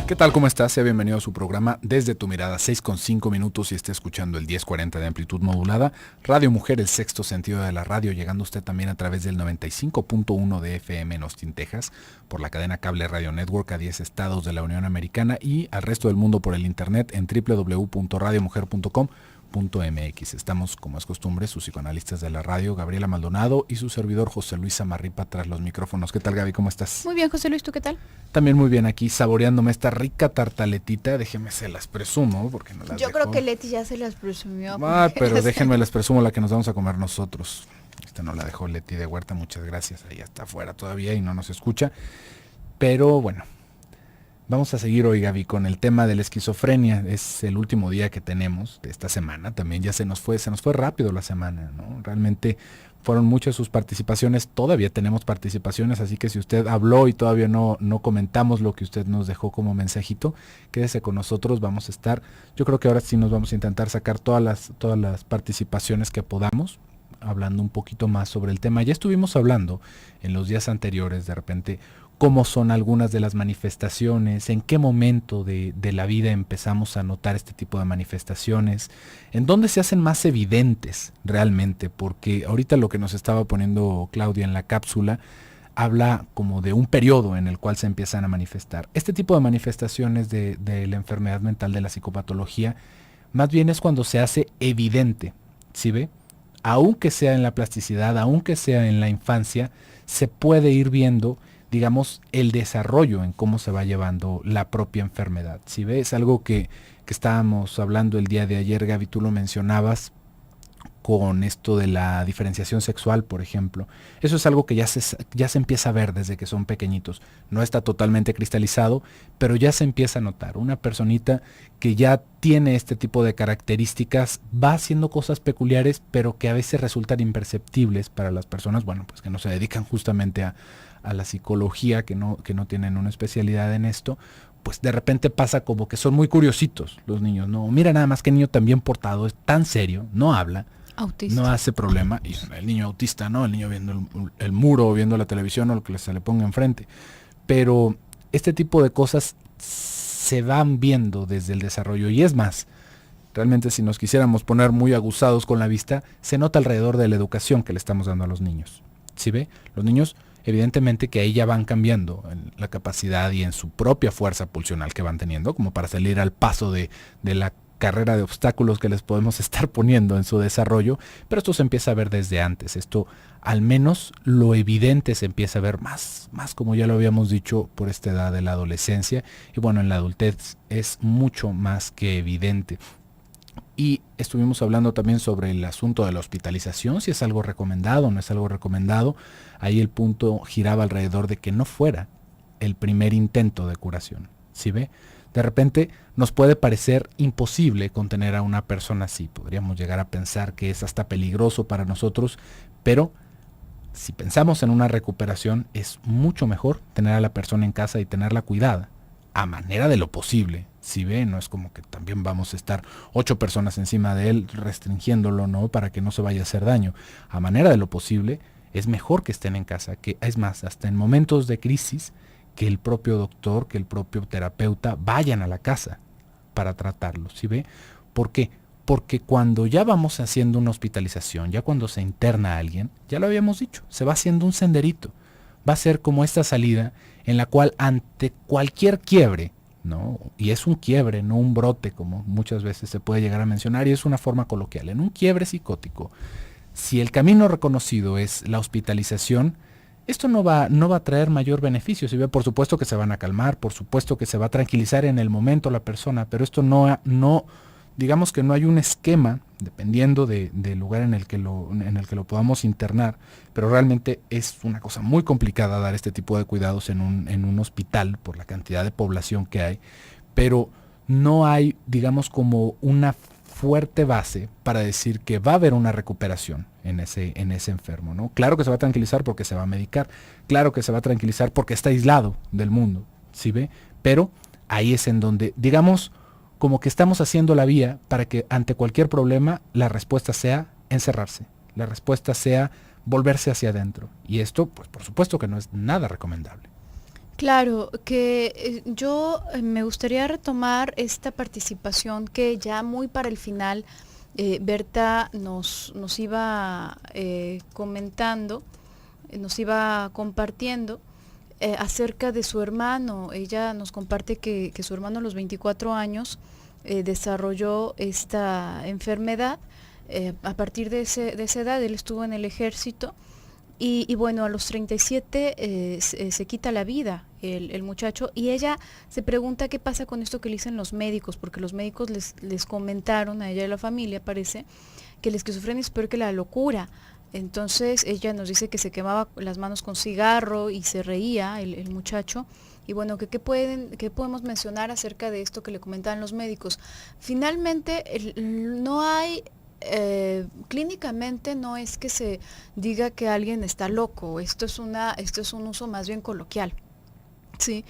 ¿Qué tal? ¿Cómo estás? Sea bienvenido a su programa Desde tu Mirada, 6:05 y esté escuchando el 1040 de amplitud modulada. Radio Mujer, el sexto sentido de la radio, llegando usted también a través del 95.1 de FM en Austin, Texas, por la cadena Cable Radio Network a 10 estados de la Unión Americana y al resto del mundo por el internet en www.radiomujer.com.mx. Estamos, como es costumbre, sus psicoanalistas de la radio, Gabriela Maldonado, y su servidor José Luis Samarripa tras los micrófonos. ¿Qué tal, Gaby? ¿Cómo estás? Muy bien, José Luis, ¿tú qué tal? También muy bien, aquí saboreándome esta rica tartaletita. Déjenme se las presumo porque no las Yo dejo. creo que Leti ya se las presumió. Pero déjenme les presumo la que nos vamos a comer nosotros. Esta no la dejó Leti de Huerta, muchas gracias. Ahí está afuera todavía y no nos escucha. Pero bueno, vamos a seguir hoy, Gaby, con el tema de la esquizofrenia. Es el último día que tenemos de esta semana. También ya se nos fue rápido la semana, ¿no? Realmente fueron muchas sus participaciones. Todavía tenemos participaciones, así que si usted habló y todavía no comentamos lo que usted nos dejó como mensajito, quédese con nosotros. Vamos a estar, yo creo que ahora sí nos vamos a intentar sacar todas las participaciones que podamos, hablando un poquito más sobre el tema. Ya estuvimos hablando en los días anteriores, de repente, cómo son algunas de las manifestaciones, en qué momento de la vida empezamos a notar este tipo de manifestaciones, en dónde se hacen más evidentes realmente, porque ahorita lo que nos estaba poniendo Claudia en la cápsula habla como de un periodo en el cual se empiezan a manifestar. Este tipo de manifestaciones de la enfermedad mental, de la psicopatología, más bien es cuando se hace evidente, ¿sí ve? Aunque sea en la plasticidad, aunque sea en la infancia, se puede ir viendo, digamos, el desarrollo en cómo se va llevando la propia enfermedad. Si ves algo que estábamos hablando el día de ayer, Gaby, tú lo mencionabas con esto de la diferenciación sexual, por ejemplo. Eso es algo que ya se empieza a ver desde que son pequeñitos. No está totalmente cristalizado, pero ya se empieza a notar. Una personita que ya tiene este tipo de características va haciendo cosas peculiares, pero que a veces resultan imperceptibles para las personas, bueno, pues que no se dedican justamente a la psicología, que no tienen una especialidad en esto. Pues de repente pasa como que son muy curiositos los niños, ¿no? Mira nada más que niño tan bien portado, es tan serio, no habla, autista, no hace problema. Y el niño autista, ¿no? El niño viendo el muro, viendo la televisión o lo que se le ponga enfrente. Pero este tipo de cosas se van viendo desde el desarrollo. Y es más, realmente si nos quisiéramos poner muy aguzados con la vista, se nota alrededor de la educación que le estamos dando a los niños. ¿Sí ve? Los niños, evidentemente que ahí ya van cambiando en la capacidad y en su propia fuerza pulsional que van teniendo, como para salir al paso de la carrera de obstáculos que les podemos estar poniendo en su desarrollo, pero esto se empieza a ver desde antes. Esto, al menos lo evidente, se empieza a ver más como ya lo habíamos dicho, por esta edad de la adolescencia, y bueno, en la adultez es mucho más que evidente. Y estuvimos hablando también sobre el asunto de la hospitalización, si es algo recomendado o no es algo recomendado. Ahí el punto giraba alrededor de que no fuera el primer intento de curación. ¿Sí ve? De repente nos puede parecer imposible contener a una persona así. Podríamos llegar a pensar que es hasta peligroso para nosotros, pero si pensamos en una recuperación, es mucho mejor tener a la persona en casa y tenerla cuidada, a manera de lo posible. Si ve, no es como que también vamos a estar 8 personas encima de él restringiéndolo, ¿no? Para que no se vaya a hacer daño. A manera de lo posible, es mejor que estén en casa, que es más, hasta en momentos de crisis, que el propio doctor, que el propio terapeuta vayan a la casa para tratarlo. ¿Sí ve? ¿Por qué? Porque cuando ya vamos haciendo una hospitalización, ya cuando se interna a alguien, ya lo habíamos dicho, se va haciendo un senderito. Va a ser como esta salida en la cual ante cualquier quiebre, ¿no? Y es un quiebre, no un brote, como muchas veces se puede llegar a mencionar, y es una forma coloquial. En un quiebre psicótico, si el camino reconocido es la hospitalización, esto no va a traer mayor beneficio. Si ve, por supuesto que se van a calmar, por supuesto que se va a tranquilizar en el momento la persona, pero esto no digamos que no hay un esquema, dependiendo del lugar en el que lo podamos internar, pero realmente es una cosa muy complicada dar este tipo de cuidados en un hospital por la cantidad de población que hay, pero no hay, digamos, como una fuerte base para decir que va a haber una recuperación en ese enfermo, ¿no? Claro que se va a tranquilizar porque se va a medicar, claro que se va a tranquilizar porque está aislado del mundo, ¿sí ve? Pero ahí es en donde, digamos, como que estamos haciendo la vía para que ante cualquier problema la respuesta sea encerrarse, la respuesta sea volverse hacia adentro. Y esto, pues por supuesto que no es nada recomendable. Claro, que yo me gustaría retomar esta participación que ya muy para el final Berta nos iba comentando, nos iba compartiendo acerca de su hermano. Ella nos comparte que su hermano a los 24 años desarrolló esta enfermedad. A partir de esa edad él estuvo en el ejército y bueno, a los 37 se quita la vida el muchacho, y ella se pregunta qué pasa con esto que le dicen los médicos, porque los médicos les comentaron a ella y a la familia, parece, que la esquizofrenia es peor que la locura. Entonces ella nos dice que se quemaba las manos con cigarro y se reía el muchacho. Y bueno, ¿qué podemos mencionar acerca de esto que le comentaban los médicos? Finalmente, no hay clínicamente no es que se diga que alguien está loco. Esto es un uso más bien coloquial. Sí,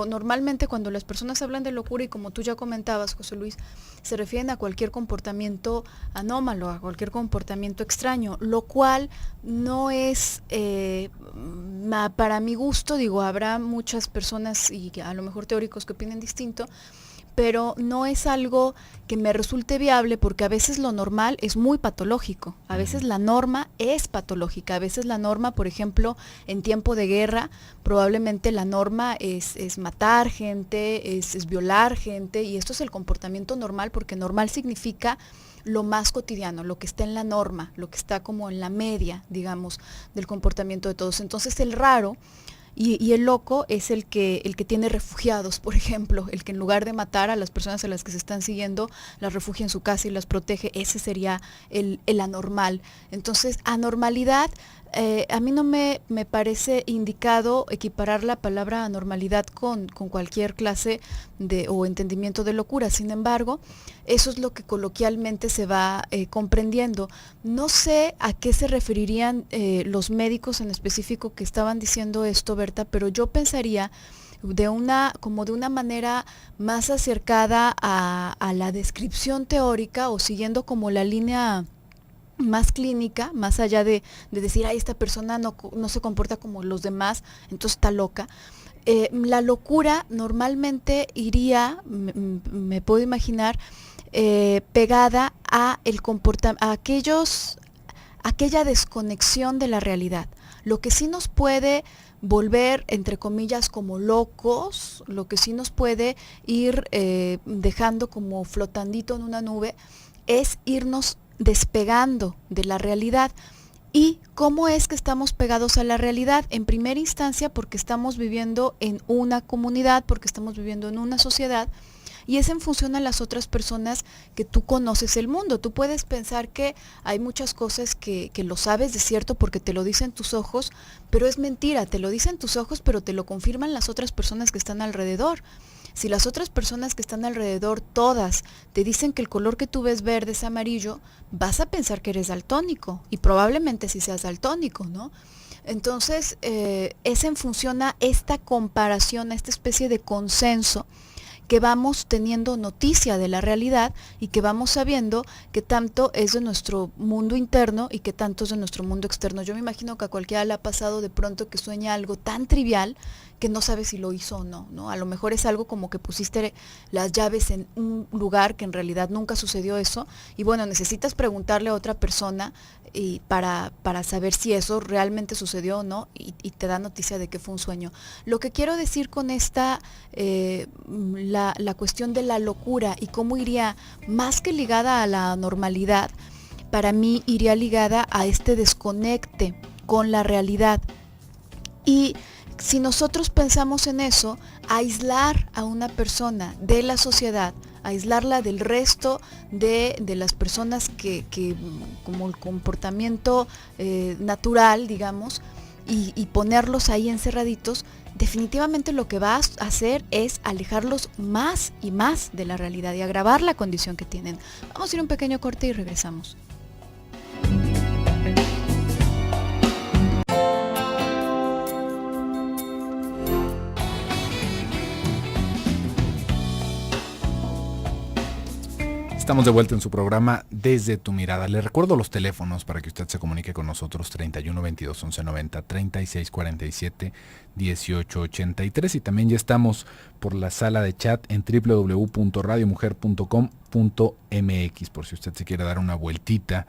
normalmente cuando las personas hablan de locura, y como tú ya comentabas, José Luis, se refieren a cualquier comportamiento anómalo, a cualquier comportamiento extraño, lo cual no es, para mi gusto, digo, habrá muchas personas y a lo mejor teóricos que opinen distinto, pero no es algo que me resulte viable, porque a veces lo normal es muy patológico, a veces la norma es patológica, a veces la norma, por ejemplo, en tiempo de guerra, probablemente la norma es matar gente, es violar gente, y esto es el comportamiento normal, porque normal significa lo más cotidiano, lo que está en la norma, lo que está como en la media, digamos, del comportamiento de todos. Entonces el raro y el loco es el que tiene refugiados, por ejemplo, el que en lugar de matar a las personas a las que se están siguiendo, las refugia en su casa y las protege. Ese sería el anormal. Entonces, anormalidad, a mí no me parece indicado equiparar la palabra anormalidad con cualquier clase o entendimiento de locura. Sin embargo, eso es lo que coloquialmente se va comprendiendo. No sé a qué se referirían los médicos en específico que estaban diciendo esto, Berta, pero yo pensaría como de una manera más acercada a la descripción teórica, o siguiendo como la línea más clínica, más allá de decir, ay, esta persona no se comporta como los demás, entonces está loca. La locura normalmente iría, me puedo imaginar, pegada a aquella desconexión de la realidad. Lo que sí nos puede volver, entre comillas, como locos, lo que sí nos puede ir dejando como flotandito en una nube, es irnos despegando de la realidad. ¿Y cómo es que estamos pegados a la realidad? En primera instancia, porque estamos viviendo en una comunidad, porque estamos viviendo en una sociedad, y es en función a las otras personas que tú conoces el mundo. Tú puedes pensar que hay muchas cosas que lo sabes de cierto porque te lo dicen tus ojos, pero es mentira, te lo dicen tus ojos, pero te lo confirman las otras personas que están alrededor. Si las otras personas que están alrededor, todas, te dicen que el color que tú ves verde es amarillo, vas a pensar que eres daltónico, y probablemente sí seas daltónico, ¿no? Entonces, es en función a esta comparación, a esta especie de consenso, que vamos teniendo noticia de la realidad y que vamos sabiendo que tanto es de nuestro mundo interno y que tanto es de nuestro mundo externo. Yo me imagino que a cualquiera le ha pasado de pronto que sueña algo tan trivial que no sabe si lo hizo o no, ¿no? A lo mejor es algo como que pusiste las llaves en un lugar que en realidad nunca sucedió eso, y bueno, necesitas preguntarle a otra persona para saber si eso realmente sucedió o no, y te da noticia de que fue un sueño. Lo que quiero decir con esta, la cuestión de la locura y cómo iría más que ligada a la normalidad, para mí iría ligada a este desconecte con la realidad. Y si nosotros pensamos en eso, aislar a una persona de la sociedad, aislarla del resto de las personas que como el comportamiento natural, digamos, y ponerlos ahí encerraditos, definitivamente lo que va a hacer es alejarlos más y más de la realidad y agravar la condición que tienen. Vamos a ir a un pequeño corte y regresamos. Estamos de vuelta en su programa Desde tu Mirada. Le recuerdo los teléfonos para que usted se comunique con nosotros: 31 22 11 90, 36 47 18 83, y también ya estamos por la sala de chat en www.radiomujer.com.mx, por si usted se quiere dar una vueltita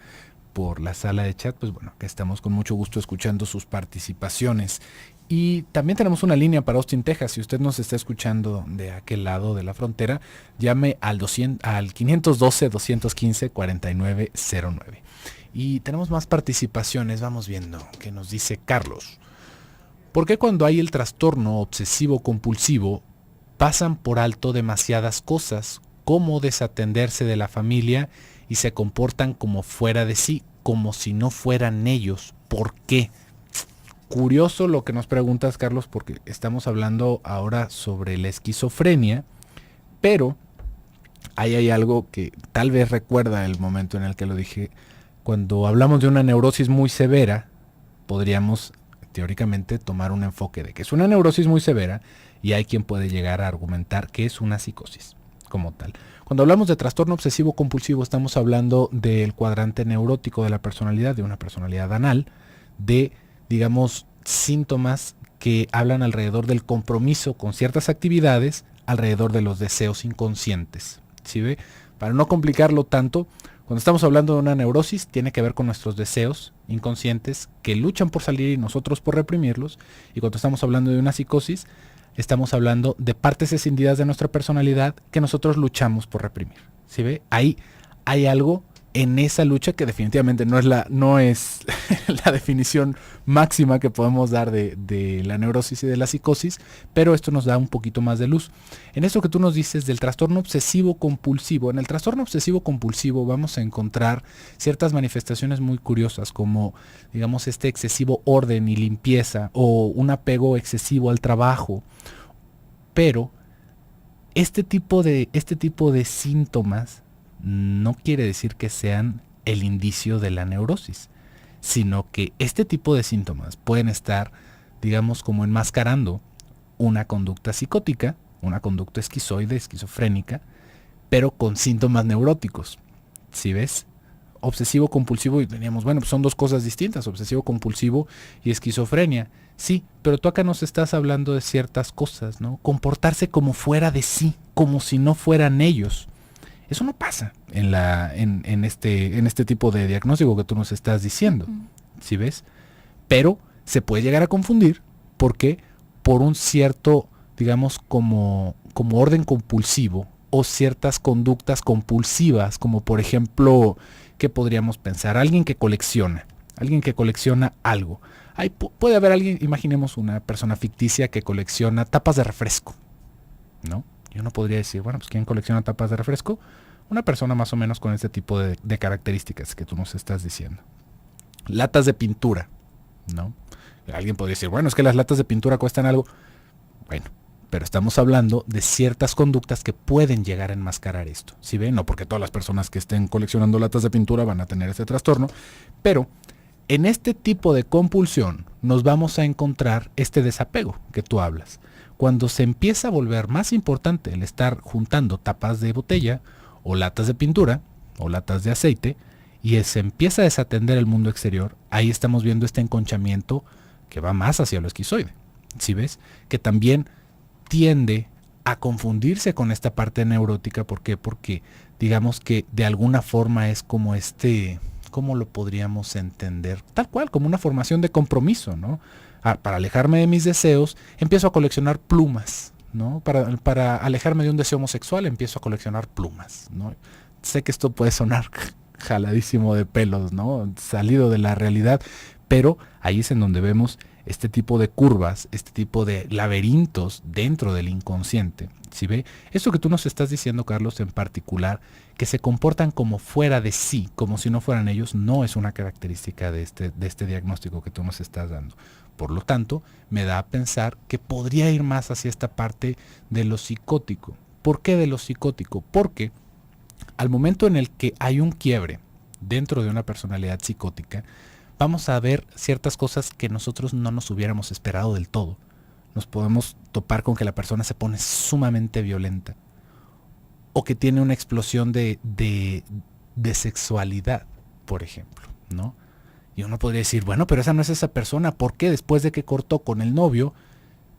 por la sala de chat. Pues bueno, que estamos con mucho gusto escuchando sus participaciones. Y también tenemos una línea para Austin, Texas. Si usted nos está escuchando de aquel lado de la frontera, llame al 512-215-4909. Y tenemos más participaciones. Vamos viendo qué nos dice Carlos. ¿Por qué cuando hay el trastorno obsesivo compulsivo pasan por alto demasiadas cosas, como desatenderse de la familia, y se comportan como fuera de sí, como si no fueran ellos? ¿Por qué? Curioso lo que nos preguntas, Carlos, porque estamos hablando ahora sobre la esquizofrenia, pero ahí hay algo que tal vez recuerda el momento en el que lo dije. Cuando hablamos de una neurosis muy severa, podríamos teóricamente tomar un enfoque de que es una neurosis muy severa, y hay quien puede llegar a argumentar que es una psicosis como tal. Cuando hablamos de trastorno obsesivo compulsivo, estamos hablando del cuadrante neurótico de la personalidad, de una personalidad anal, de, digamos, síntomas que hablan alrededor del compromiso con ciertas actividades, alrededor de los deseos inconscientes. ¿Sí ve? Para no complicarlo tanto, cuando estamos hablando de una neurosis, tiene que ver con nuestros deseos inconscientes que luchan por salir y nosotros por reprimirlos. Y cuando estamos hablando de una psicosis, estamos hablando de partes escindidas de nuestra personalidad que nosotros luchamos por reprimir. ¿Sí ve? Ahí hay algo en esa lucha que definitivamente no es la definición máxima que podemos dar de la neurosis y de la psicosis, pero esto nos da un poquito más de luz. En esto que tú nos dices del trastorno obsesivo compulsivo, en el trastorno obsesivo compulsivo vamos a encontrar ciertas manifestaciones muy curiosas, como, digamos, este excesivo orden y limpieza, o un apego excesivo al trabajo. Pero este tipo de síntomas no quiere decir que sean el indicio de la neurosis, sino que este tipo de síntomas pueden estar, digamos, como enmascarando una conducta psicótica, una conducta esquizoide, esquizofrénica, pero con síntomas neuróticos. ¿Sí ves? Obsesivo compulsivo, y teníamos, bueno, pues son dos cosas distintas, obsesivo compulsivo y esquizofrenia. Sí, pero tú acá nos estás hablando de ciertas cosas, ¿no? Comportarse como fuera de sí, como si no fueran ellos. Eso no pasa en este tipo de diagnóstico que tú nos estás diciendo. ¿Sí ves? Pero se puede llegar a confundir porque por un cierto, digamos, como orden compulsivo, o ciertas conductas compulsivas, como por ejemplo, ¿qué podríamos pensar? Alguien que colecciona algo. Puede haber alguien, imaginemos una persona ficticia que colecciona tapas de refresco, ¿no? Y uno podría decir, bueno, pues ¿quién colecciona tapas de refresco? Una persona más o menos con este tipo de características que tú nos estás diciendo. Latas de pintura, ¿no? Alguien podría decir, bueno, es que las latas de pintura cuestan algo. Bueno, pero estamos hablando de ciertas conductas que pueden llegar a enmascarar esto. ¿Sí ven? No porque todas las personas que estén coleccionando latas de pintura van a tener este trastorno, pero en este tipo de compulsión nos vamos a encontrar este desapego que tú hablas. Cuando se empieza a volver más importante el estar juntando tapas de botella, o latas de pintura, o latas de aceite, y se empieza a desatender el mundo exterior, ahí estamos viendo este enconchamiento que va más hacia lo esquizoide. ¿Sí ves? Que también tiende a confundirse con esta parte neurótica. ¿Por qué? Porque digamos que de alguna forma es como ¿cómo lo podríamos entender? Tal cual, como una formación de compromiso, ¿no? Para alejarme de mis deseos, empiezo a coleccionar plumas, ¿no? Para alejarme de un deseo homosexual, empiezo a coleccionar plumas, ¿no? Sé que esto puede sonar jaladísimo de pelos, ¿no? Salido de la realidad, pero ahí es en donde vemos este tipo de curvas, este tipo de laberintos dentro del inconsciente. ¿Sí ve? Esto que tú nos estás diciendo, Carlos, en particular, que se comportan como fuera de sí, como si no fueran ellos, no es una característica de este diagnóstico que tú nos estás dando. Por lo tanto, me da a pensar que podría ir más hacia esta parte de lo psicótico. ¿Por qué de lo psicótico? Porque al momento en el que hay un quiebre dentro de una personalidad psicótica, vamos a ver ciertas cosas que nosotros no nos hubiéramos esperado del todo. Nos podemos topar con que la persona se pone sumamente violenta, o que tiene una explosión de sexualidad, por ejemplo, ¿no? Y uno podría decir, bueno, pero esa no es esa persona. ¿Por qué después de que cortó con el novio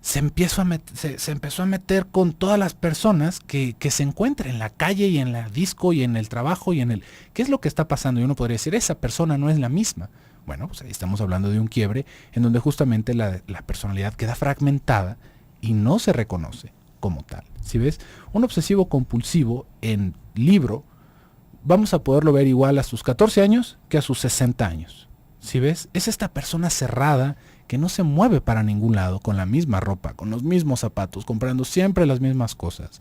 se empezó a meter con todas las personas que se encuentra en la calle y en la disco y en el trabajo y en el... ¿Qué es lo que está pasando? Y uno podría decir, esa persona no es la misma. Bueno, pues ahí estamos hablando de un quiebre en donde justamente la personalidad queda fragmentada y no se reconoce como tal. Si ves, un obsesivo compulsivo en libro, vamos a poderlo ver igual a sus 14 años que a sus 60 años. Si ves, es esta persona cerrada que no se mueve para ningún lado, con la misma ropa, con los mismos zapatos, comprando siempre las mismas cosas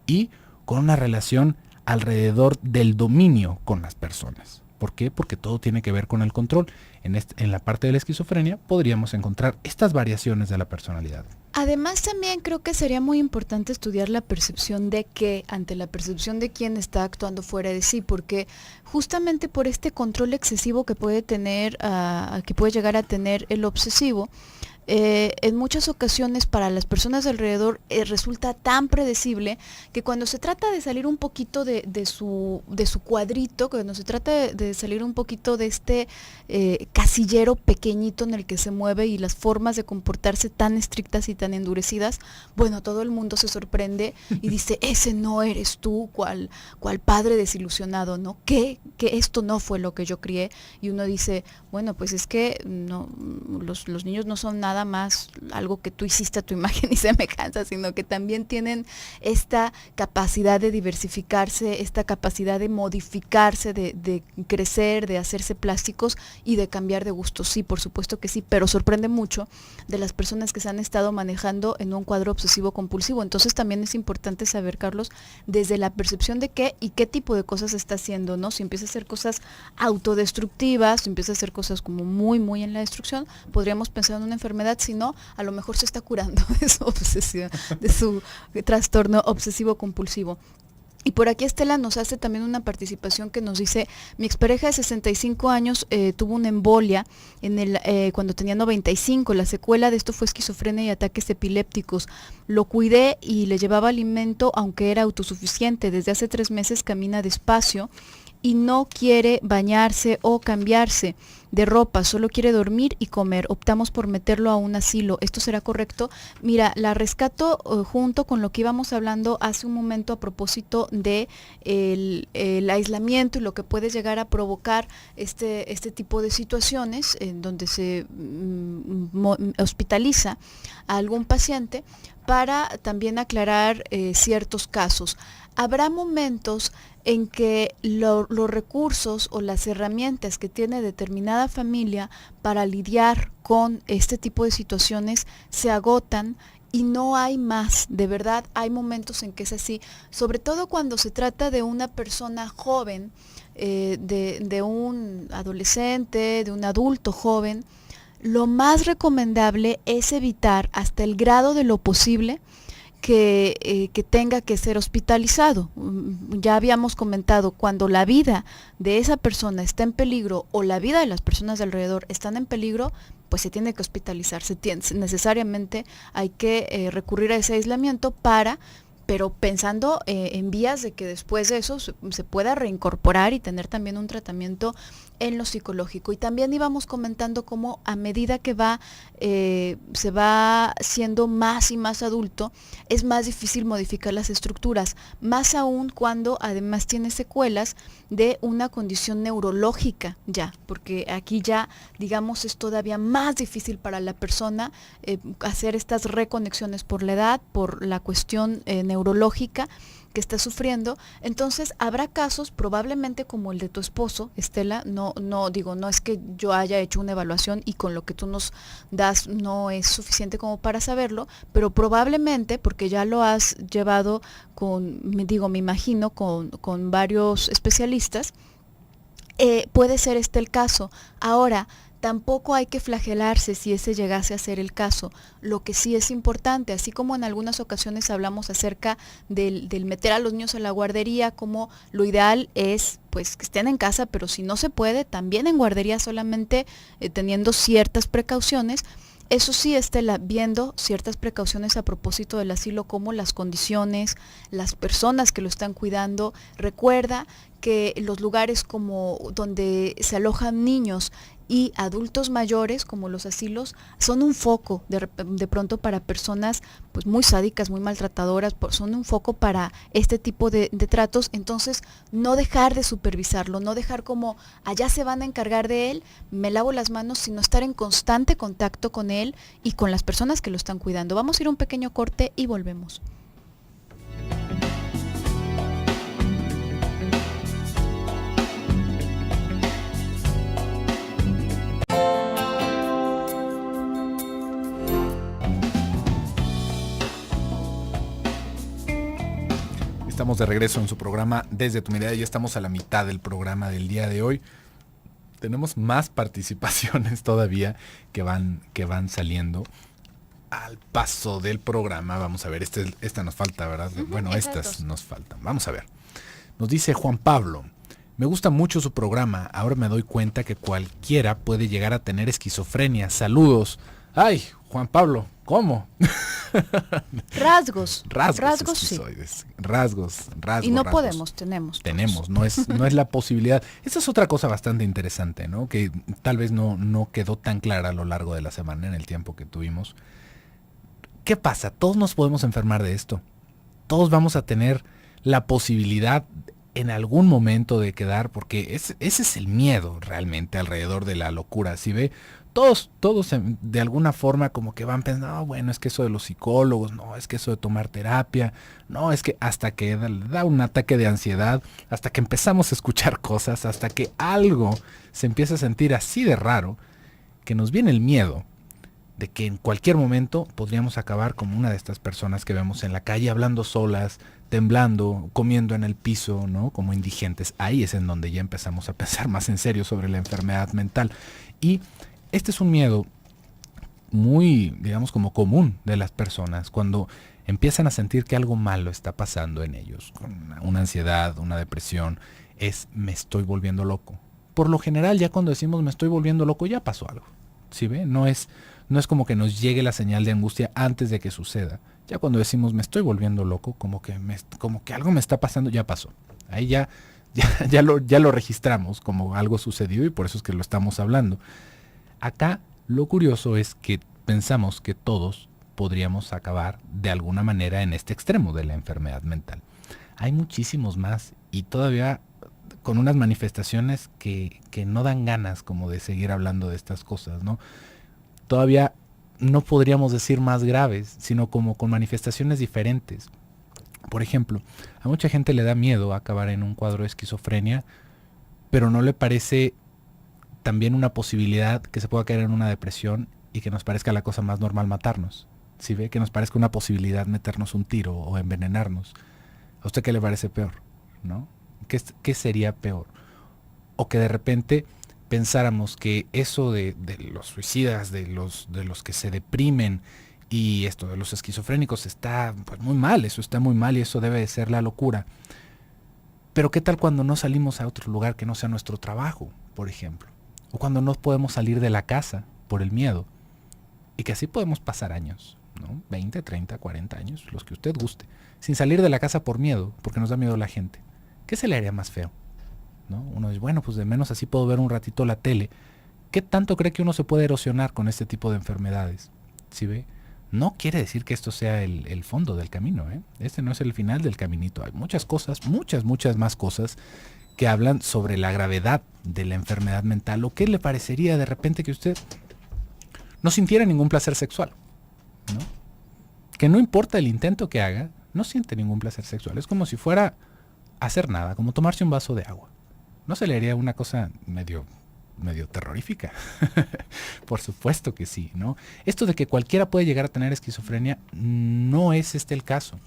y con una relación alrededor del dominio con las personas. ¿Por qué? Porque todo tiene que ver con el control. En la parte de la esquizofrenia podríamos encontrar estas variaciones de la personalidad. Además, también creo que sería muy importante estudiar la percepción de qué ante la percepción de quién está actuando fuera de sí, porque justamente por este control excesivo que puede tener, que puede llegar a tener el obsesivo, en muchas ocasiones para las personas alrededor resulta tan predecible que cuando se trata de salir un poquito de su cuadrito, cuando se trata de salir un poquito de este casillero pequeñito en el que se mueve y las formas de comportarse tan estrictas y tan endurecidas, bueno, todo el mundo se sorprende y dice, ese no eres tú, cual padre desilusionado, ¿no? Que esto no fue lo que yo crié. Y uno dice, bueno, pues es que no, los niños no son nada más algo que tú hiciste a tu imagen y semejanza, sino que también tienen esta capacidad de diversificarse, esta capacidad de modificarse, de crecer, de hacerse plásticos y de cambiar de gustos. Sí, por supuesto que sí, pero sorprende mucho de las personas que se han estado manejando en un cuadro obsesivo compulsivo. Entonces también es importante saber, Carlos, desde la percepción de qué y qué tipo de cosas está haciendo, ¿no? Si empieza a hacer cosas autodestructivas, si empieza a hacer cosas como muy en la destrucción, podríamos pensar en una enfermedad, si no, a lo mejor se está curando de su obsesión, de su trastorno obsesivo compulsivo. Y por aquí Estela nos hace también una participación que nos dice, mi expareja de 65 años tuvo una embolia cuando tenía 95, la secuela de esto fue esquizofrenia y ataques epilépticos. Lo cuidé y le llevaba alimento aunque era autosuficiente, desde hace 3 meses camina despacio y no quiere bañarse o cambiarse de ropa, solo quiere dormir y comer. Optamos por meterlo a un asilo. ¿Esto será correcto? Mira, la rescato junto con lo que íbamos hablando hace un momento a propósito de el aislamiento y lo que puede llegar a provocar este tipo de situaciones en donde se hospitaliza a algún paciente, para también aclarar ciertos casos. Habrá momentos en que los recursos o las herramientas que tiene determinada familia para lidiar con este tipo de situaciones se agotan y no hay más. De verdad, hay momentos en que es así, sobre todo cuando se trata de una persona joven, de un adolescente, de un adulto joven. Lo más recomendable es evitar hasta el grado de lo posible que tenga que ser hospitalizado. Ya habíamos comentado, cuando la vida de esa persona está en peligro o la vida de las personas de alrededor están en peligro, pues se tiene que hospitalizar, necesariamente hay que recurrir a ese aislamiento pero pensando en vías de que después de eso se pueda reincorporar y tener también un tratamiento en lo psicológico. Y también íbamos comentando cómo a medida que se va siendo más y más adulto, es más difícil modificar las estructuras, más aún cuando además tiene secuelas de una condición neurológica ya, porque aquí ya, digamos, es todavía más difícil para la persona hacer estas reconexiones por la edad, por la cuestión neurológica que está sufriendo. Entonces habrá casos probablemente como el de tu esposo, Estela, no es que yo haya hecho una evaluación y con lo que tú nos das no es suficiente como para saberlo, pero probablemente, porque ya lo has llevado me imagino, con varios especialistas, puede ser este el caso. Ahora, tampoco hay que flagelarse si ese llegase a ser el caso. Lo que sí es importante, así como en algunas ocasiones hablamos acerca del meter a los niños a la guardería, como lo ideal es pues que estén en casa, pero si no se puede, también en guardería, solamente teniendo ciertas precauciones. Eso sí, Estela, viendo ciertas precauciones a propósito del asilo, como las condiciones, las personas que lo están cuidando. Recuerda que los lugares como donde se alojan niños y adultos mayores, como los asilos, son un foco de pronto para personas pues muy sádicas, muy maltratadoras, son un foco para este tipo de tratos. Entonces, no dejar de supervisarlo, no dejar como allá se van a encargar de él, me lavo las manos, sino estar en constante contacto con él y con las personas que lo están cuidando. Vamos a ir a un pequeño corte y volvemos. Estamos de regreso en su programa Desde tu Mirada. Ya estamos a la mitad del programa del día de hoy. Tenemos más participaciones todavía que van saliendo al paso del programa. Vamos a ver, esta nos falta, ¿verdad? Bueno, estas nos faltan. Vamos a ver. Nos dice Juan Pablo: me gusta mucho su programa. Ahora me doy cuenta que cualquiera puede llegar a tener esquizofrenia. Saludos. Ay, Juan Pablo, ¿cómo? Rasgos sí. Rasgos. Y no rasgos. podemos, tenemos, no es la posibilidad. Esa es otra cosa bastante interesante, ¿no? Que tal vez no quedó tan clara a lo largo de la semana, en el tiempo que tuvimos. ¿Qué pasa? Todos nos podemos enfermar de esto. Todos vamos a tener la posibilidad en algún momento de quedar, porque ese es el miedo realmente alrededor de la locura. Si ve, todos de alguna forma como que van pensando, no, bueno, es que eso de los psicólogos, no, es que eso de tomar terapia, no, es que hasta que da un ataque de ansiedad, hasta que empezamos a escuchar cosas, hasta que algo se empieza a sentir así de raro, que nos viene el miedo de que en cualquier momento podríamos acabar como una de estas personas que vemos en la calle hablando solas, temblando, comiendo en el piso, ¿no? Como indigentes. Ahí es en donde ya empezamos a pensar más en serio sobre la enfermedad mental. Y este es un miedo muy, digamos, como común de las personas cuando empiezan a sentir que algo malo está pasando en ellos, con una ansiedad, una depresión, me estoy volviendo loco. Por lo general, ya cuando decimos me estoy volviendo loco, ya pasó algo. ¿Sí ve? No es como que nos llegue la señal de angustia antes de que suceda. Ya cuando decimos me estoy volviendo loco, como que algo me está pasando, ya pasó. Ahí ya lo registramos como algo sucedió y por eso es que lo estamos hablando. Acá lo curioso es que pensamos que todos podríamos acabar de alguna manera en este extremo de la enfermedad mental. Hay muchísimos más y todavía con unas manifestaciones que no dan ganas como de seguir hablando de estas cosas, ¿no? Todavía no podríamos decir más graves, sino como con manifestaciones diferentes. Por ejemplo, a mucha gente le da miedo acabar en un cuadro de esquizofrenia, pero no le parece también una posibilidad que se pueda caer en una depresión y que nos parezca la cosa más normal matarnos. ¿Sí ve? Que nos parezca una posibilidad meternos un tiro o envenenarnos. ¿A usted qué le parece peor? ¿No? ¿Qué sería peor? O que de repente pensáramos que eso de los suicidas, de los que se deprimen y esto de los esquizofrénicos está pues muy mal, eso está muy mal y eso debe de ser la locura. Pero ¿qué tal cuando no salimos a otro lugar que no sea nuestro trabajo, por ejemplo? O cuando no podemos salir de la casa por el miedo. Y que así podemos pasar años, ¿no? 20, 30, 40 años, los que usted guste, sin salir de la casa por miedo, porque nos da miedo la gente. ¿Qué se le haría más feo? ¿No? Uno dice, bueno, pues de menos así puedo ver un ratito la tele. ¿Qué tanto cree que uno se puede erosionar con este tipo de enfermedades? ¿Sí ve? No quiere decir que esto sea el fondo del camino, ¿eh? Este no es el final del caminito. Hay muchas cosas, muchas más cosas que hablan sobre la gravedad de la enfermedad mental. ¿O qué le parecería de repente que usted no sintiera ningún placer sexual? ¿No? Que no importa el intento que haga, no siente ningún placer sexual. Es como si fuera hacer nada, como tomarse un vaso de agua. ¿No se le haría una cosa medio terrorífica? Por supuesto que sí, ¿no? Esto de que cualquiera puede llegar a tener esquizofrenia no es el caso.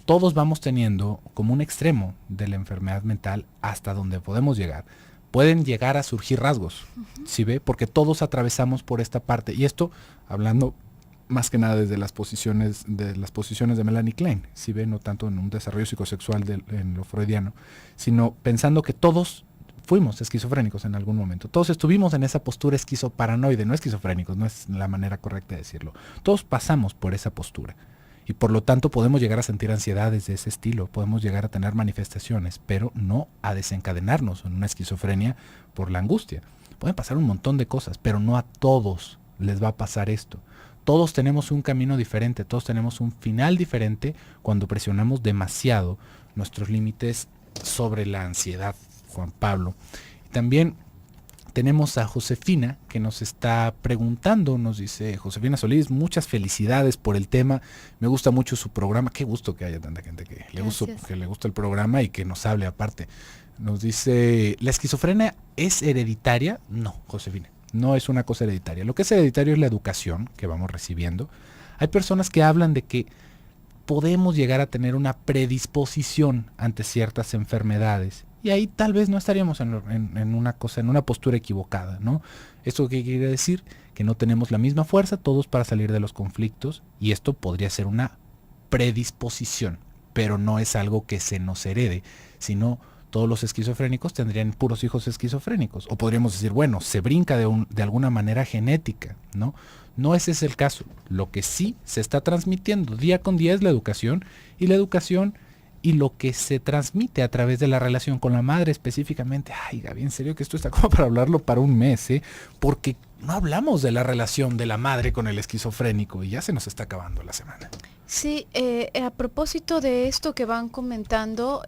Todos vamos teniendo como un extremo de la enfermedad mental hasta donde podemos llegar. Pueden llegar a surgir rasgos, ¿sí ve? Porque todos atravesamos por esta parte. Y esto, hablando más que nada desde las posiciones de Melanie Klein, ¿sí ve? No tanto en un desarrollo psicosexual en lo freudiano, sino pensando que todos fuimos esquizofrénicos en algún momento. Todos estuvimos en esa postura esquizoparanoide, no esquizofrénicos, no es la manera correcta de decirlo. Todos pasamos por esa postura. Y por lo tanto podemos llegar a sentir ansiedades de ese estilo, podemos llegar a tener manifestaciones, pero no a desencadenarnos en una esquizofrenia por la angustia. Pueden pasar un montón de cosas, pero no a todos les va a pasar esto. Todos tenemos un camino diferente, todos tenemos un final diferente cuando presionamos demasiado nuestros límites sobre la ansiedad, Juan Pablo. Y también tenemos a Josefina que nos está preguntando, nos dice Josefina Solís, muchas felicidades por el tema, me gusta mucho su programa, qué gusto que haya tanta gente que le gusta el programa y que nos hable aparte. Nos dice, ¿la esquizofrenia es hereditaria? No, Josefina, no es una cosa hereditaria. Lo que es hereditario es la educación que vamos recibiendo. Hay personas que hablan de que podemos llegar a tener una predisposición ante ciertas enfermedades. Y ahí tal vez no estaríamos en una postura equivocada, ¿no? ¿Esto qué quiere decir? Que no tenemos la misma fuerza todos para salir de los conflictos y esto podría ser una predisposición, pero no es algo que se nos herede, sino todos los esquizofrénicos tendrían puros hijos esquizofrénicos. O podríamos decir, bueno, se brinca de alguna manera genética, ¿no? No ese es el caso. Lo que sí se está transmitiendo día con día es la educación y lo que se transmite a través de la relación con la madre específicamente. Ay, Gaby, en serio que esto está como para hablarlo para un mes, porque no hablamos de la relación de la madre con el esquizofrénico y ya se nos está acabando la semana. Sí, a propósito de esto que van comentando,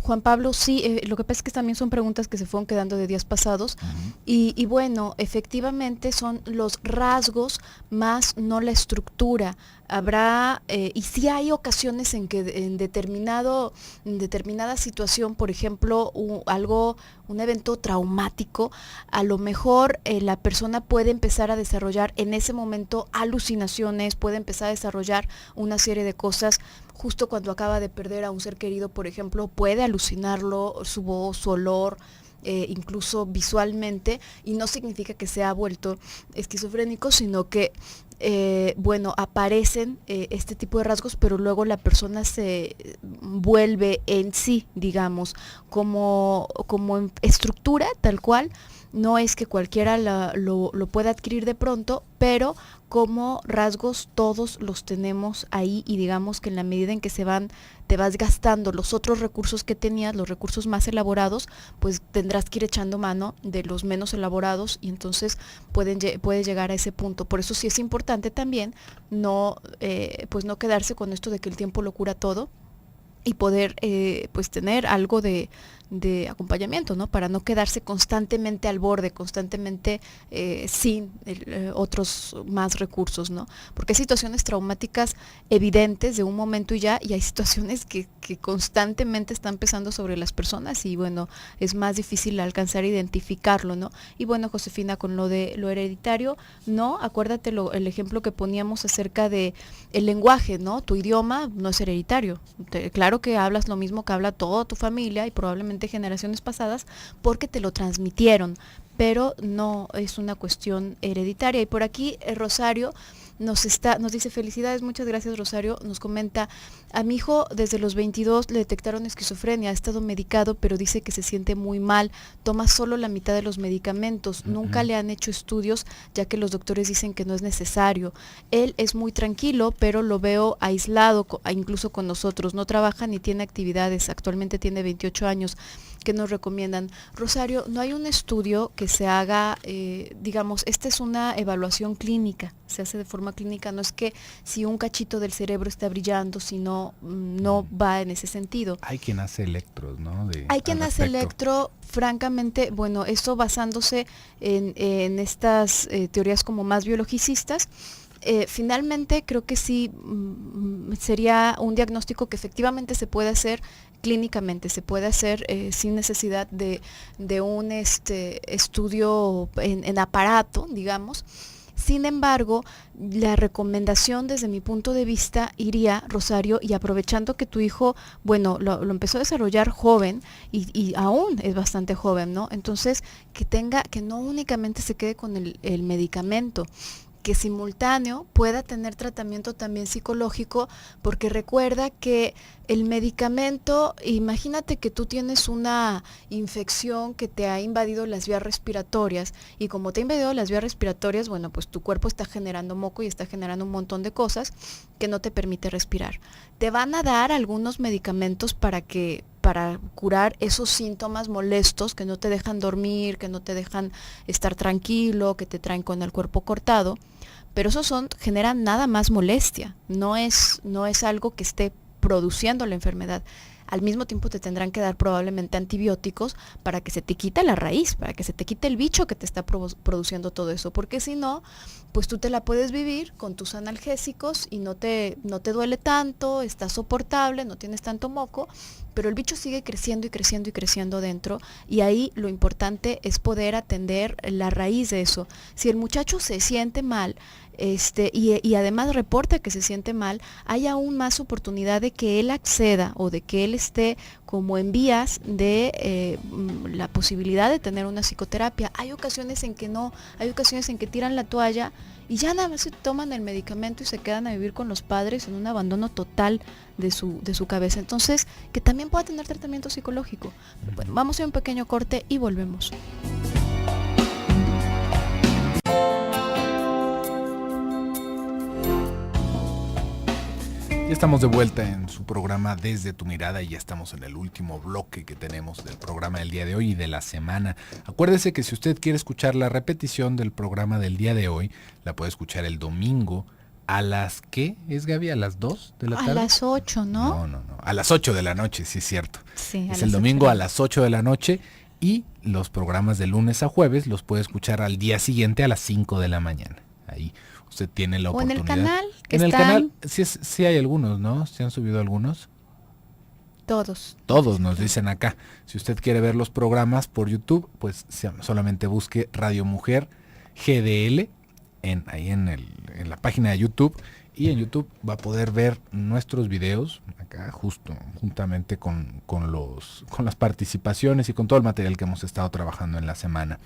Juan Pablo, sí, lo que pasa es que también son preguntas que se fueron quedando de días pasados. Uh-huh. Y bueno, efectivamente son los rasgos más no la estructura. Habrá, y sí hay ocasiones en que en determinada situación, por ejemplo, un evento traumático, a lo mejor la persona puede empezar a desarrollar en ese momento alucinaciones, puede empezar a desarrollar una serie de cosas. Justo cuando acaba de perder a un ser querido, por ejemplo, puede alucinarlo, su voz, su olor, incluso visualmente, y no significa que se ha vuelto esquizofrénico, sino que aparecen este tipo de rasgos, pero luego la persona se vuelve en sí, digamos, como en estructura tal cual. No es que cualquiera lo pueda adquirir de pronto, pero como rasgos todos los tenemos ahí, y digamos que en la medida en que te vas gastando los otros recursos que tenías, los recursos más elaborados, pues tendrás que ir echando mano de los menos elaborados y entonces puede llegar a ese punto. Por eso sí es importante también no quedarse con esto de que el tiempo lo cura todo y poder tener algo de acompañamiento, ¿no? Para no quedarse constantemente al borde, constantemente sin otros más recursos, ¿no? Porque hay situaciones traumáticas evidentes de un momento y hay situaciones que constantemente están pesando sobre las personas y bueno, es más difícil alcanzar a identificarlo, ¿no? Y bueno, Josefina, con lo de lo hereditario, no, acuérdate el ejemplo que poníamos acerca de el lenguaje, ¿no? Tu idioma no es hereditario. Claro que hablas lo mismo que habla toda tu familia y probablemente generaciones pasadas porque te lo transmitieron, pero no es una cuestión hereditaria. Y por aquí Rosario nos dice felicidades, muchas gracias Rosario, nos comenta, a mi hijo desde los 22 le detectaron esquizofrenia, ha estado medicado, pero dice que se siente muy mal, toma solo la mitad de los medicamentos, nunca le han hecho estudios ya que los doctores dicen que no es necesario, él es muy tranquilo, pero lo veo aislado, incluso con nosotros, no trabaja ni tiene actividades, actualmente tiene 28 años, ¿qué nos recomiendan? Rosario, no hay un estudio que se haga, esta es una evaluación clínica, se hace de forma clínica, no es que si un cachito del cerebro está brillando, sino no va en ese sentido. Hay quien hace electros, ¿no? Hay quien hace electro, francamente, bueno, esto basándose en estas teorías como más biologicistas. Finalmente creo que sí sería un diagnóstico que efectivamente se puede hacer clínicamente, se puede hacer sin necesidad de un estudio en aparato, digamos. Sin embargo, la recomendación desde mi punto de vista iría, Rosario, y aprovechando que tu hijo, bueno, lo empezó a desarrollar joven y aún es bastante joven, ¿no? Entonces, que no únicamente se quede con el medicamento, que simultáneo pueda tener tratamiento también psicológico, porque recuerda que el medicamento, imagínate que tú tienes una infección que te ha invadido las vías respiratorias, y como te ha invadido las vías respiratorias, bueno, pues tu cuerpo está generando moco y está generando un montón de cosas que no te permite respirar. Te van a dar algunos medicamentos para curar esos síntomas molestos que no te dejan dormir, que no te dejan estar tranquilo, que te traen con el cuerpo cortado, pero generan nada más molestia, no es algo que esté produciendo la enfermedad. Al mismo tiempo te tendrán que dar probablemente antibióticos para que se te quite la raíz, para que se te quite el bicho que te está produciendo todo eso, porque si no, pues tú te la puedes vivir con tus analgésicos y no te duele tanto, está soportable, no tienes tanto moco, pero el bicho sigue creciendo y creciendo y creciendo dentro, y ahí lo importante es poder atender la raíz de eso. Si el muchacho se siente mal, y además reporta que se siente mal, hay aún más oportunidad de que él acceda o de que él esté como en vías de la posibilidad de tener una psicoterapia. Hay ocasiones en que no, hay ocasiones en que tiran la toalla y ya nada más se toman el medicamento y se quedan a vivir con los padres en un abandono total de su cabeza. Entonces, que también pueda tener tratamiento psicológico. Bueno, vamos a hacer un pequeño corte y volvemos. Ya estamos de vuelta en su programa Desde tu Mirada y ya estamos en el último bloque que tenemos del programa del día de hoy y de la semana. Acuérdese que si usted quiere escuchar la repetición del programa del día de hoy, la puede escuchar el domingo a las, ¿qué es, Gaby? ¿A las 2 de la tarde? A las 8, ¿no? No, a las 8 de la noche, sí es cierto. Sí, es el domingo a las 8 de la noche y los programas de lunes a jueves los puede escuchar al día siguiente a las 5 de la mañana. Ahí usted tiene la oportunidad. O en el canal. En el canal sí hay algunos, ¿no? ¿Se han subido algunos? Todos nos dicen acá. Si usted quiere ver los programas por YouTube, pues solamente busque Radio Mujer GDL ahí en la página de YouTube. Y en YouTube va a poder ver nuestros videos acá juntamente con las participaciones y con todo el material que hemos estado trabajando en la semana.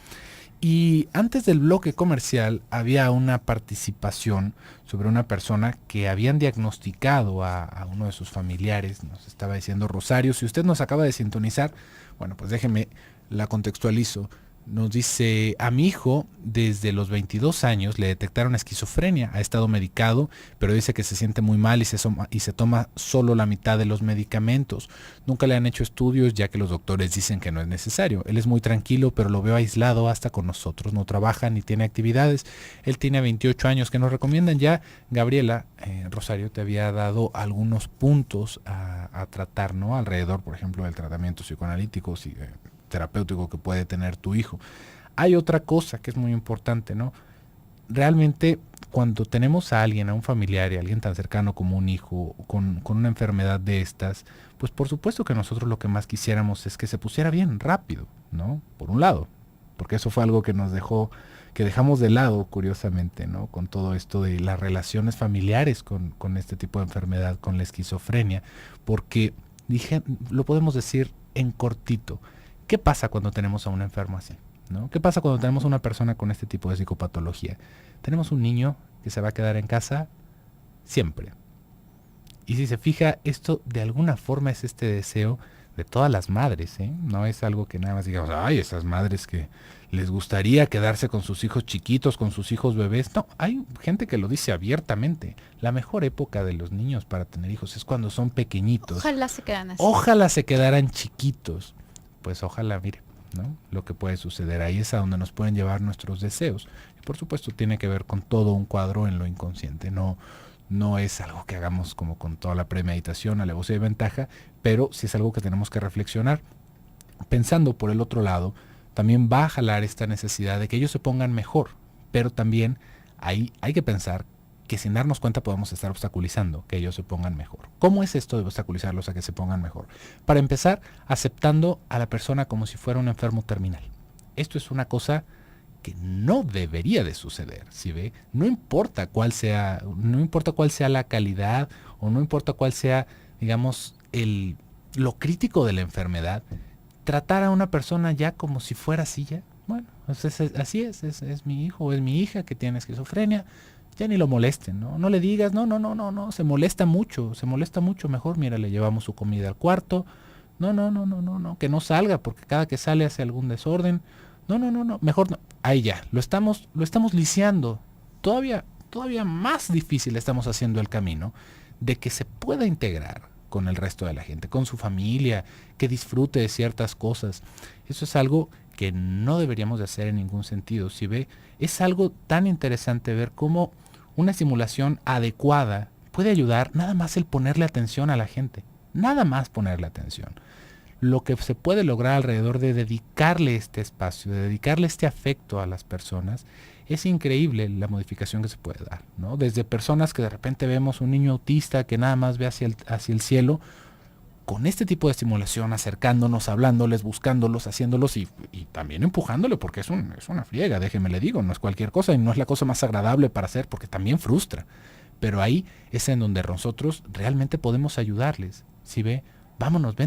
Y antes del bloque comercial había una participación sobre una persona que habían diagnosticado a uno de sus familiares. Nos estaba diciendo Rosario, si usted nos acaba de sintonizar, bueno, pues déjeme, la contextualizo. Nos dice, a mi hijo desde los 22 años le detectaron esquizofrenia, ha estado medicado, pero dice que se siente muy mal y se toma solo la mitad de los medicamentos. Nunca le han hecho estudios ya que los doctores dicen que no es necesario. Él es muy tranquilo, pero lo veo aislado hasta con nosotros, no trabaja ni tiene actividades. Él tiene 28 años, que nos recomiendan ya. Gabriela, Rosario te había dado algunos puntos a tratar, ¿no? Alrededor, por ejemplo, del tratamiento psicoanalítico, terapéutico que puede tener tu hijo. Hay otra cosa que es muy importante, ¿no? Realmente cuando tenemos a alguien, a un familiar y a alguien tan cercano como un hijo con una enfermedad de estas, pues por supuesto que nosotros lo que más quisiéramos es que se pusiera bien rápido, ¿no? Por un lado, porque eso fue algo que dejamos de lado, curiosamente, ¿no? Con todo esto de las relaciones familiares con este tipo de enfermedad, con la esquizofrenia, porque lo podemos decir en cortito. ¿Qué pasa cuando tenemos a un enfermo así? ¿No? ¿Qué pasa cuando tenemos a una persona con este tipo de psicopatología? Tenemos un niño que se va a quedar en casa siempre. Y si se fija, esto de alguna forma es este deseo de todas las madres, ¿eh? No es algo que nada más digamos, ay, esas madres que les gustaría quedarse con sus hijos chiquitos, con sus hijos bebés. No, hay gente que lo dice abiertamente. La mejor época de los niños para tener hijos es cuando son pequeñitos. Ojalá se quedaran así. Ojalá se quedaran chiquitos. Pues ojalá, mire, ¿no? Lo que puede suceder ahí es a donde nos pueden llevar nuestros deseos. Y por supuesto tiene que ver con todo un cuadro en lo inconsciente. No es algo que hagamos como con toda la premeditación, alevosía y ventaja, pero sí es algo que tenemos que reflexionar. Pensando por el otro lado, también va a jalar esta necesidad de que ellos se pongan mejor, pero también ahí hay que pensar que sin darnos cuenta podemos estar obstaculizando que ellos se pongan mejor. ¿Cómo es esto de obstaculizarlos a que se pongan mejor? Para empezar, aceptando a la persona como si fuera un enfermo terminal. Esto es una cosa que no debería de suceder, ¿sí ve? No importa cuál sea la calidad o no importa cuál sea, digamos, lo crítico de la enfermedad, tratar a una persona ya como si fuera así ya, Bueno, pues así es mi hijo o es mi hija que tiene esquizofrenia, ya ni lo molesten, ¿no? No le digas, no, se molesta mucho, mejor, mira, le llevamos su comida al cuarto, no, que no salga, porque cada que sale hace algún desorden, no, mejor no, ahí ya, lo estamos lisiando, todavía más difícil estamos haciendo el camino de que se pueda integrar con el resto de la gente, con su familia, que disfrute de ciertas cosas. Eso es algo que no deberíamos de hacer en ningún sentido. Si ve, es algo tan interesante ver cómo una estimulación adecuada puede ayudar nada más el ponerle atención a la gente, nada más ponerle atención. Lo que se puede lograr alrededor de dedicarle este espacio, de dedicarle este afecto a las personas, es increíble la modificación que se puede dar, ¿no? Desde personas que de repente vemos un niño autista que nada más ve hacia el cielo, con este tipo de estimulación, acercándonos, hablándoles, buscándolos, haciéndolos y también empujándole, porque es una friega, déjeme le digo, no es cualquier cosa y no es la cosa más agradable para hacer, porque también frustra. Pero ahí es en donde nosotros realmente podemos ayudarles. Si ve, vámonos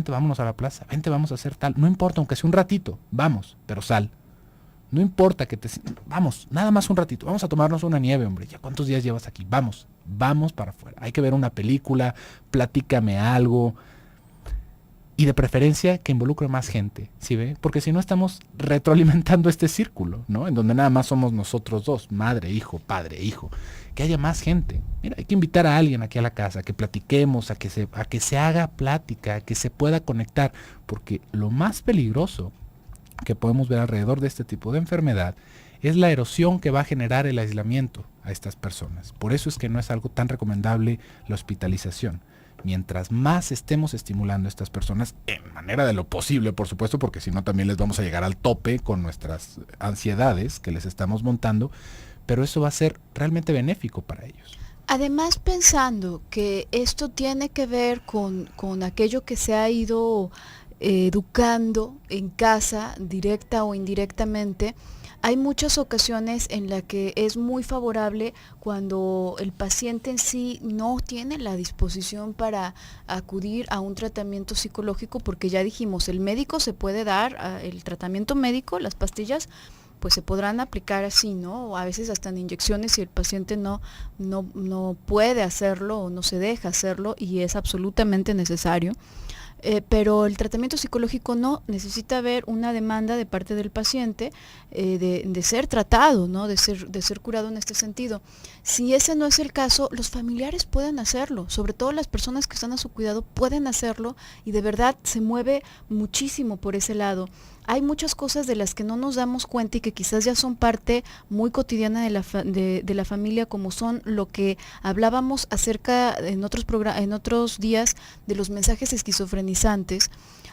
a la plaza, vente, vamos a hacer tal, no importa, aunque sea un ratito, vamos, pero sal. No importa vamos, nada más un ratito, vamos a tomarnos una nieve, hombre, ya cuántos días llevas aquí, vamos para afuera. Hay que ver una película, platícame algo, y de preferencia que involucre más gente, ¿sí ve? Porque si no estamos retroalimentando este círculo, ¿no? En donde nada más somos nosotros dos, madre, hijo, padre, hijo. Que haya más gente. Mira, hay que invitar a alguien aquí a la casa, que platiquemos, a que se haga plática, a que se pueda conectar. Porque lo más peligroso que podemos ver alrededor de este tipo de enfermedad es la erosión que va a generar el aislamiento a estas personas. Por eso es que no es algo tan recomendable la hospitalización. Mientras más estemos estimulando a estas personas, en manera de lo posible, por supuesto, porque si no también les vamos a llegar al tope con nuestras ansiedades que les estamos montando, pero eso va a ser realmente benéfico para ellos. Además, pensando que esto tiene que ver con aquello que se ha ido educando en casa, directa o indirectamente, hay muchas ocasiones en las que es muy favorable cuando el paciente en sí no tiene la disposición para acudir a un tratamiento psicológico, porque ya dijimos, el médico se puede dar, el tratamiento médico, las pastillas, pues se podrán aplicar así, ¿no? O a veces hasta en inyecciones si el paciente no puede hacerlo o no se deja hacerlo y es absolutamente necesario. Pero el tratamiento psicológico no, necesita haber una demanda de parte del paciente de ser tratado, ¿no? de ser curado en este sentido. Si ese no es el caso, los familiares pueden hacerlo, sobre todo las personas que están a su cuidado pueden hacerlo y de verdad se mueve muchísimo por ese lado. Hay muchas cosas de las que no nos damos cuenta y que quizás ya son parte muy cotidiana de la familia, como son lo que hablábamos acerca en otros días de los mensajes esquizofrenizantes,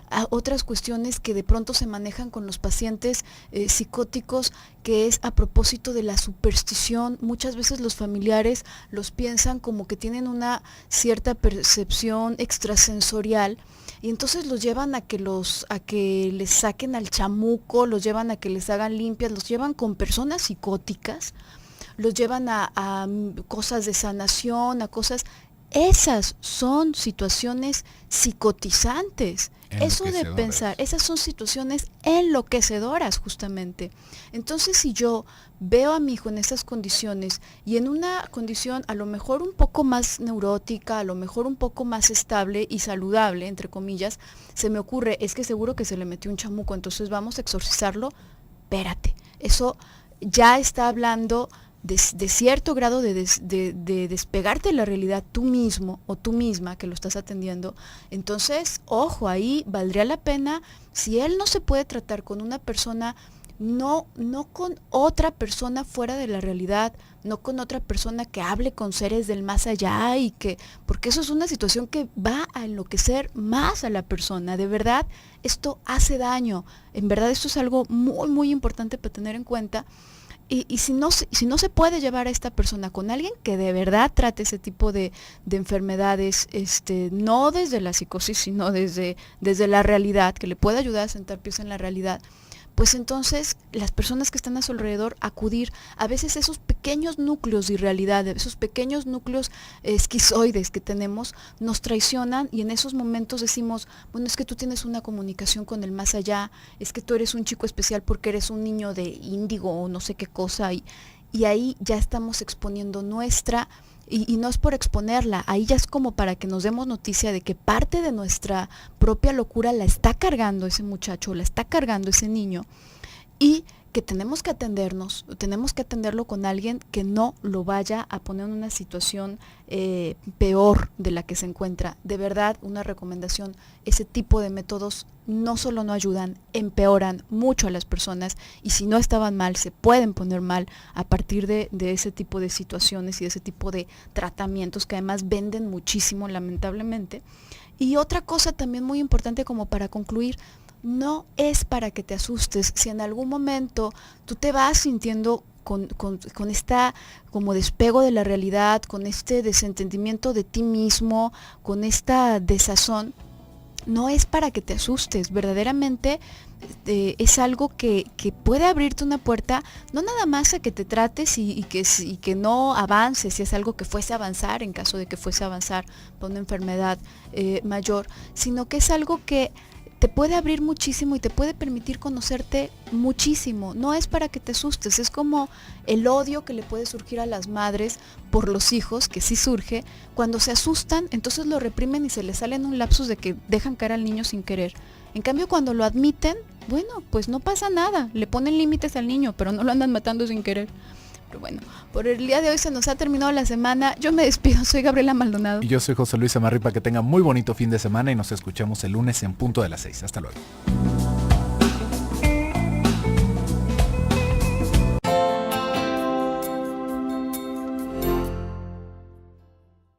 a otras cuestiones que de pronto se manejan con los pacientes psicóticos, que es a propósito de la superstición. Muchas veces los familiares los piensan como que tienen una cierta percepción extrasensorial y entonces los llevan a que les saquen al chamuco, los llevan a que les hagan limpias, los llevan con personas psicóticas, los llevan a cosas de sanación, a cosas. Esas son situaciones psicotizantes. Eso de pensar, esas son situaciones enloquecedoras justamente. Entonces, si yo veo a mi hijo en esas condiciones y en una condición a lo mejor un poco más neurótica, a lo mejor un poco más estable y saludable, entre comillas, se me ocurre, es que seguro que se le metió un chamuco, entonces vamos a exorcizarlo. Espérate, eso ya está hablando de cierto grado de despegarte de la realidad tú mismo o tú misma que lo estás atendiendo. Entonces, ojo, ahí valdría la pena, si él no se puede tratar con una persona, no con otra persona fuera de la realidad, no con otra persona que hable con seres del más allá porque eso es una situación que va a enloquecer más a la persona. De verdad, esto hace daño. En verdad, esto es algo muy, muy importante para tener en cuenta. Y si no se puede llevar a esta persona con alguien que de verdad trate ese tipo de enfermedades, no desde la psicosis, sino desde la realidad, que le pueda ayudar a sentar pies en la realidad, pues entonces las personas que están a su alrededor acudir a veces esos pequeños núcleos de irrealidad, esos pequeños núcleos esquizoides que tenemos, nos traicionan y en esos momentos decimos, bueno, es que tú tienes una comunicación con el más allá, es que tú eres un chico especial porque eres un niño de índigo o no sé qué cosa y ahí ya estamos exponiendo nuestra. Y no es por exponerla, ahí ya es como para que nos demos noticia de que parte de nuestra propia locura la está cargando ese muchacho, la está cargando ese niño y que tenemos que atendernos, tenemos que atenderlo con alguien que no lo vaya a poner en una situación peor de la que se encuentra. De verdad, una recomendación, ese tipo de métodos no solo no ayudan, empeoran mucho a las personas y si no estaban mal, se pueden poner mal a partir de ese tipo de situaciones y de ese tipo de tratamientos que además venden muchísimo, lamentablemente. Y otra cosa también muy importante como para concluir, no es para que te asustes. Si en algún momento tú te vas sintiendo con esta como despego de la realidad, con este desentendimiento de ti mismo, con esta desazón, no es para que te asustes. Verdaderamente es algo que puede abrirte una puerta, no nada más a que te trates y que no avances, si es algo que fuese a avanzar, en caso de que fuese a avanzar por una enfermedad mayor, sino que es algo que te puede abrir muchísimo y te puede permitir conocerte muchísimo. No es para que te asustes, es como el odio que le puede surgir a las madres por los hijos, que sí surge, cuando se asustan, entonces lo reprimen y se les sale en un lapsus de que dejan caer al niño sin querer. En cambio, cuando lo admiten, bueno, pues no pasa nada, le ponen límites al niño, pero no lo andan matando sin querer. Pero bueno, por el día de hoy se nos ha terminado la semana. Yo me despido, soy Gabriela Maldonado. Y yo soy José Luis Amarripa, que tenga muy bonito fin de semana y nos escuchamos el lunes en punto de las 6. Hasta luego.